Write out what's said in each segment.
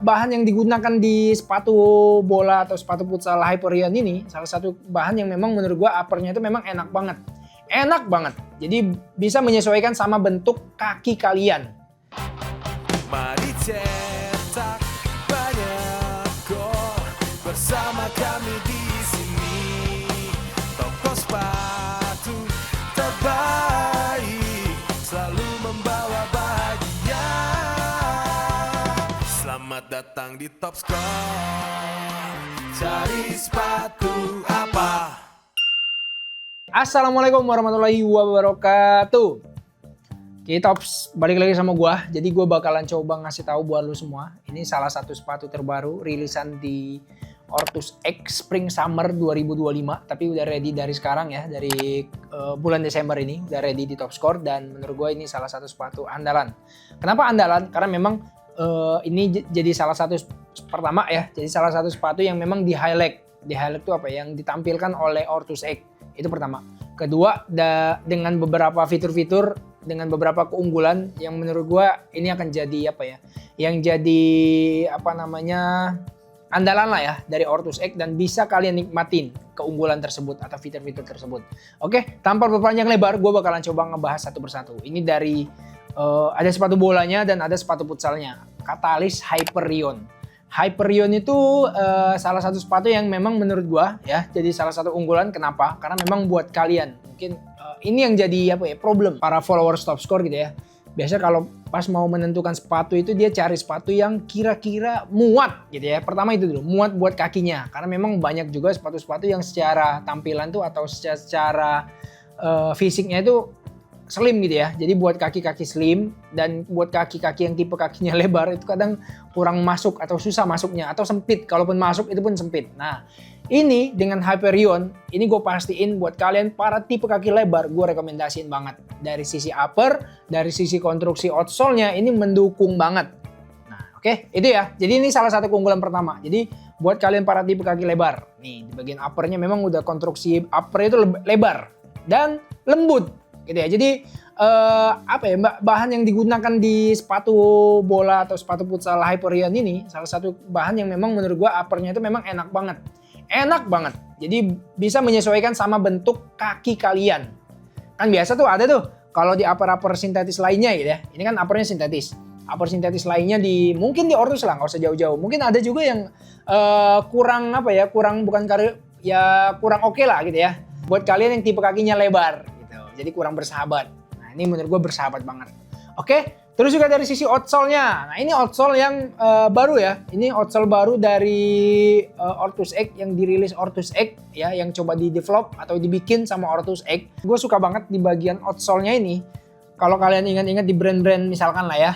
bahan yang digunakan di sepatu bola atau sepatu futsal Hyperion ini salah satu bahan yang memang menurut gua uppernya itu memang enak banget. Enak banget. Jadi bisa menyesuaikan sama bentuk kaki kalian. Mari cetak banyak gol bersama kami di sini. Toko sepatu terbaik selalu membawa bahagia. Selamat datang di Top Score. Cari sepatu apa? Assalamualaikum warahmatullahi wabarakatuh. Tops, balik lagi sama gua. Jadi gua bakalan coba ngasih tahu buat lu semua. Ini salah satu sepatu terbaru rilisan di Ortus X Spring Summer 2025. Tapi udah ready dari sekarang ya, dari bulan Desember ini udah ready di Top Score dan menurut gua ini salah satu sepatu andalan. Kenapa andalan? Karena memang ini jadi salah satu pertama ya. Jadi salah satu sepatu yang memang di highlight. Di highlight itu apa? Yang ditampilkan oleh Ortus X. Itu pertama. Kedua, dengan beberapa fitur-fitur, dengan beberapa keunggulan yang menurut gua ini akan jadi apa ya? Yang jadi apa namanya? Andalan lah ya dari Ortus X dan bisa kalian nikmatin keunggulan tersebut atau fitur-fitur tersebut. Oke, tanpa berpanjang lebar, gua bakalan coba ngebahas satu persatu. Ini dari ada sepatu bolanya dan ada sepatu futsalnya. Catalyst Hyperion. Hyperion itu salah satu sepatu yang memang menurut gua ya jadi salah satu unggulan. Kenapa? Karena memang buat kalian mungkin ini yang jadi apa ya problem para followers Top Score gitu ya. Biasa kalau pas mau menentukan sepatu itu dia cari sepatu yang kira-kira muat gitu ya. Pertama itu dulu, muat buat kakinya. Karena memang banyak juga sepatu-sepatu yang secara tampilan tuh atau secara fisiknya itu slim gitu ya. Jadi buat kaki-kaki slim dan buat kaki-kaki yang tipe kakinya lebar itu kadang kurang masuk atau susah masuknya atau sempit. Kalaupun masuk itu pun sempit. Nah ini dengan Hyperion ini gue pastiin buat kalian para tipe kaki lebar gue rekomendasiin banget. Dari sisi upper, dari sisi konstruksi outsole-nya ini mendukung banget. Nah oke, itu ya. Jadi ini salah satu keunggulan pertama. Jadi buat kalian para tipe kaki lebar. Nih di bagian uppernya memang udah konstruksi upper itu lebar dan lembut. Gitu ya. Jadi apa ya bahan yang digunakan di sepatu bola atau sepatu futsal Hyperion ini salah satu bahan yang memang menurut gua uppernya itu memang enak banget. Enak banget. Jadi bisa menyesuaikan sama bentuk kaki kalian. Kan biasa tuh ada tuh kalau di upper sintetis lainnya gitu ya. Ini kan uppernya sintetis. Upper sintetis lainnya mungkin di Ortus lah, nggak usah jauh-jauh. Mungkin ada juga yang kurang apa ya, kurang kurang oke lah gitu ya. Buat kalian yang tipe kakinya lebar. Jadi kurang bersahabat. Nah ini menurut gue bersahabat banget. Oke, terus juga dari sisi outsole-nya. Nah ini outsole yang baru ya. Ini outsole baru dari Ortus X yang dirilis Ortus X ya, yang coba di-develop atau dibikin sama Ortus X. Gue suka banget di bagian outsole-nya ini. Kalau kalian ingat-ingat di brand-brand misalkan lah ya,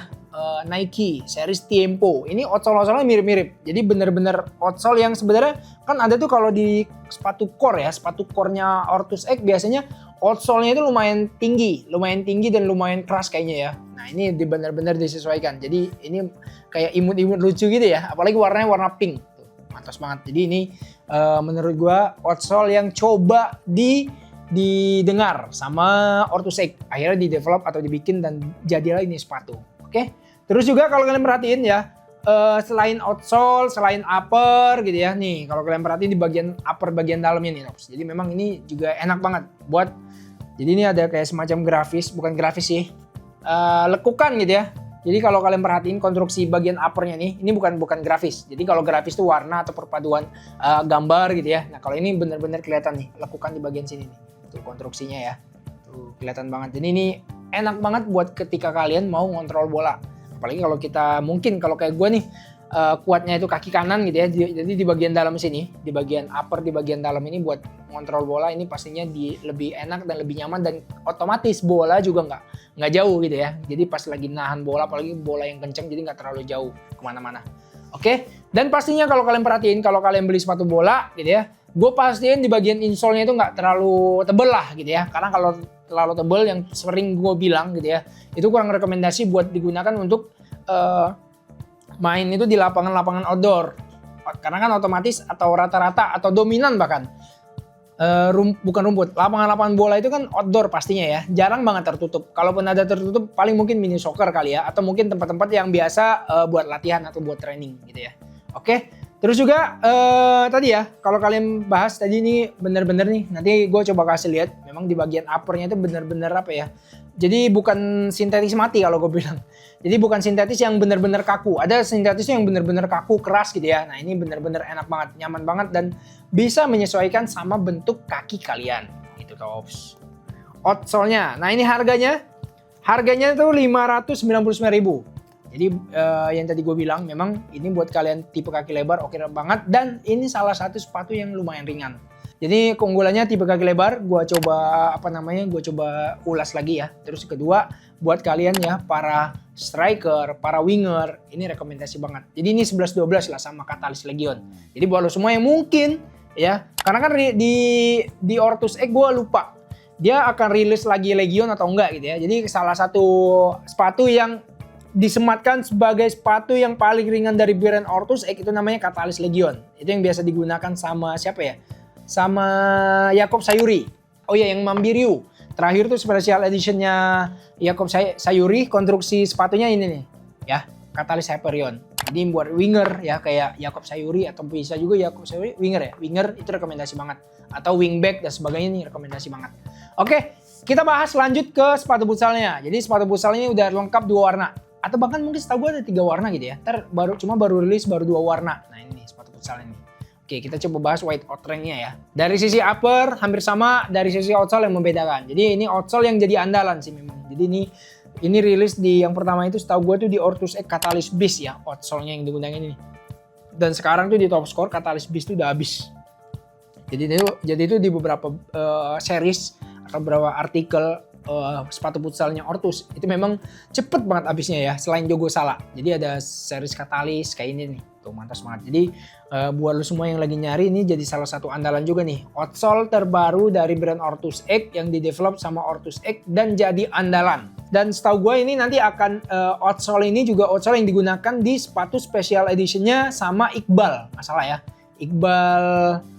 Nike, series Tiempo. Ini outsole-outsole-nya mirip-mirip. Jadi bener-bener outsole yang sebenarnya kan ada tuh kalau di sepatu core ya, sepatu core-nya Ortus X biasanya outsole-nya itu lumayan tinggi dan lumayan keras kayaknya ya. Nah ini benar-benar disesuaikan. Jadi ini kayak imut-imut lucu gitu ya. Apalagi warnanya warna pink. Tuh, mantap banget. Jadi ini menurut gua outsole yang coba didengar sama Ortus X. Akhirnya di-develop atau dibikin dan jadilah ini sepatu. Oke. Terus juga kalau kalian perhatiin ya, selain outsole, selain upper gitu ya. Nih, kalau kalian perhatiin di bagian upper bagian dalamnya nih, Tops. Jadi memang ini juga enak banget buat. Jadi ini ada kayak semacam grafis, bukan grafis sih. Lekukan gitu ya. Jadi kalau kalian perhatiin konstruksi bagian uppernya nih, ini bukan grafis. Jadi kalau grafis itu warna atau perpaduan gambar gitu ya. Nah, kalau ini benar-benar kelihatan nih, lekukan di bagian sini nih. Tuh konstruksinya ya. Tuh kelihatan banget. Jadi ini enak banget buat ketika kalian mau ngontrol bola. Apalagi kalau kalau kayak gue nih kuatnya itu kaki kanan gitu ya. Jadi di bagian dalam sini, di bagian upper, di bagian dalam ini buat ngontrol bola ini pastinya lebih enak dan lebih nyaman dan otomatis bola juga nggak jauh gitu ya. Jadi pas lagi nahan bola, apalagi bola yang kenceng jadi nggak terlalu jauh kemana-mana. Oke, dan pastinya kalau kalian perhatiin kalau kalian beli sepatu bola gitu ya, gue pastiin di bagian insole-nya itu nggak terlalu tebel lah gitu ya. Karena kalau terlalu tebel yang sering gue bilang gitu ya, itu kurang rekomendasi buat digunakan untuk main itu di lapangan-lapangan outdoor. Karena kan otomatis atau rata-rata atau dominan bahkan bukan rumput, lapangan-lapangan bola itu kan outdoor pastinya ya, jarang banget tertutup. Kalaupun ada tertutup, paling mungkin mini soccer kali ya, atau mungkin tempat-tempat yang biasa buat latihan atau buat training gitu ya. Oke, terus juga tadi ya, kalau kalian bahas tadi ini bener-bener nih, nanti gue coba kasih lihat, memang di bagian uppernya itu bener-bener apa ya, jadi bukan sintetis mati kalau gue bilang. Jadi bukan sintetis yang bener-bener kaku. Ada sintetis yang bener-bener kaku, keras gitu ya. Nah ini bener-bener enak banget, nyaman banget dan bisa menyesuaikan sama bentuk kaki kalian. Gitu Tops. Outsole-nya. Nah ini harganya tuh 599.000. Jadi yang tadi gue bilang memang ini buat kalian tipe kaki lebar oke banget. Dan ini salah satu sepatu yang lumayan ringan. Jadi keunggulannya tipe kaki lebar, gue coba ulas lagi ya. Terus kedua, buat kalian ya para striker, para winger, ini rekomendasi banget. Jadi ini 11-12 lah sama Catalyst Legion. Jadi buat lo semua yang mungkin ya, karena kan di Ortus X gue lupa dia akan rilis lagi Legion atau enggak gitu ya. Jadi salah satu sepatu yang disematkan sebagai sepatu yang paling ringan dari brand Ortus X itu namanya Catalyst Legion. Itu yang biasa digunakan sama siapa ya? Sama Jakob Sayuri. Oh iya, yang Mambiryu. Terakhir tuh special editionnya Jakob Sayuri, konstruksi sepatunya ini nih ya, Catalyst Hyperion. Jadi buat winger ya kayak Jakob Sayuri atau bisa juga Jakob Sayuri winger ya. Winger itu rekomendasi banget. Atau wingback dan sebagainya ini rekomendasi banget. Oke, kita bahas lanjut ke sepatu futsalnya. Jadi sepatu futsalnya udah lengkap 2 warna. Atau bahkan mungkin setahu gue ada 3 warna gitu ya. Ntar baru rilis 2 warna. Nah ini nih sepatu futsal ini. Oke, kita coba bahas white outrang-nya ya. Dari sisi upper hampir sama, dari sisi outsole yang membedakan. Jadi ini outsole yang jadi andalan sih memang. Jadi ini rilis di yang pertama itu setahu gue tuh di Ortus X Catalyst Beast ya, outsole-nya yang digunakan ini. Dan sekarang tuh di top score Catalyst Beast tuh udah habis. Jadi itu di beberapa series atau beberapa artikel sepatu futsalnya Ortus itu memang cepet banget habisnya ya, selain Jogo Sala. Jadi ada series Catalyst kayak ini nih, tuh mantap banget. Jadi buat lo semua yang lagi nyari ini jadi salah satu andalan juga nih, outsole terbaru dari brand Ortus X yang didevelop sama Ortus X dan jadi andalan. Dan setahu gue ini nanti akan outsole ini juga outsole yang digunakan di sepatu special editionnya sama Iqbal, masalah ya, Iqbal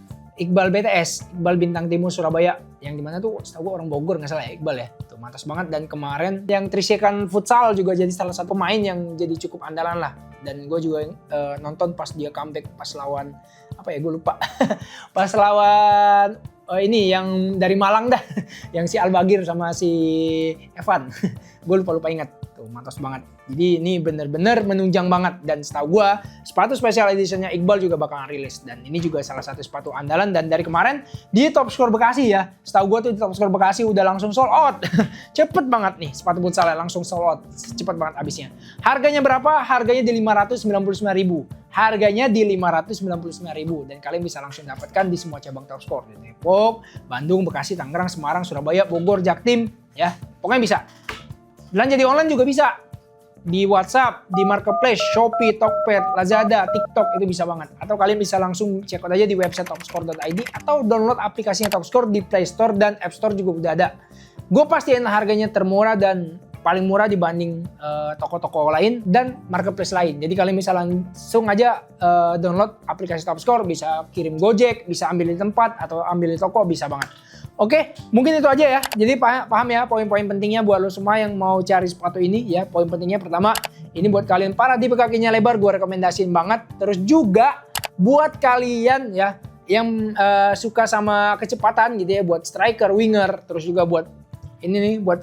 BTS, Iqbal Bintang Timur Surabaya, yang dimana tuh setahu gue orang Bogor nggak salah ya Iqbal ya, tuh mantap banget. Dan kemarin yang Trisekan Futsal juga jadi salah satu pemain yang jadi cukup andalan lah. Dan gue juga nonton pas dia comeback pas lawan apa ya gue lupa, pas lawan ini yang dari Malang dah, yang si Albagir sama si Evan, gue lupa ingat. Tuh mantap banget. Jadi ini bener-bener menunjang banget. Dan setahu gue sepatu special editionnya Iqbal juga bakalan rilis. Dan ini juga salah satu sepatu andalan. Dan dari kemarin di Top Score Bekasi ya, setahu gue tuh di Top Score Bekasi udah langsung sold out. Cepet banget nih sepatu futsalnya langsung sold out. Cepet banget habisnya. Harganya berapa? Harganya di 599.000. Harganya di 599.000. Dan kalian bisa langsung dapatkan di semua cabang Top Score. Di Depok, Bandung, Bekasi, Tangerang, Semarang, Surabaya, Bogor, Jaktim. Ya, pokoknya bisa. Belanja di online juga bisa. Di WhatsApp, di Marketplace, Shopee, Tokped, Lazada, TikTok itu bisa banget. Atau kalian bisa langsung check out aja di website topscore.id atau download aplikasinya Topscore di Play Store dan App Store juga udah ada. Gue pastiin harganya termurah dan paling murah dibanding toko-toko lain dan Marketplace lain. Jadi kalian bisa langsung aja download aplikasi Topscore, bisa kirim Gojek, bisa ambil di tempat atau ambil di toko, bisa banget. Oke, mungkin itu aja ya. Jadi paham ya poin-poin pentingnya buat lo semua yang mau cari sepatu ini ya. Poin pentingnya pertama, ini buat kalian para tipe kakinya lebar gue rekomendasiin banget. Terus juga buat kalian ya yang suka sama kecepatan gitu ya, buat striker, winger, terus juga buat ini nih buat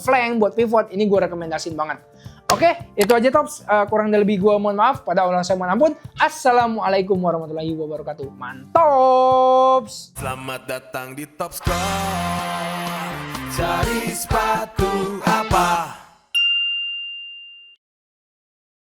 flank, buat pivot, ini gue rekomendasiin banget. Oke, itu aja Tops. Kurang dan lebih gue mohon maaf. Pada Allah saya mohon ampun. Assalamualaikum warahmatullahi wabarakatuh. Mantops. Selamat datang di Top Score. Cari sepatu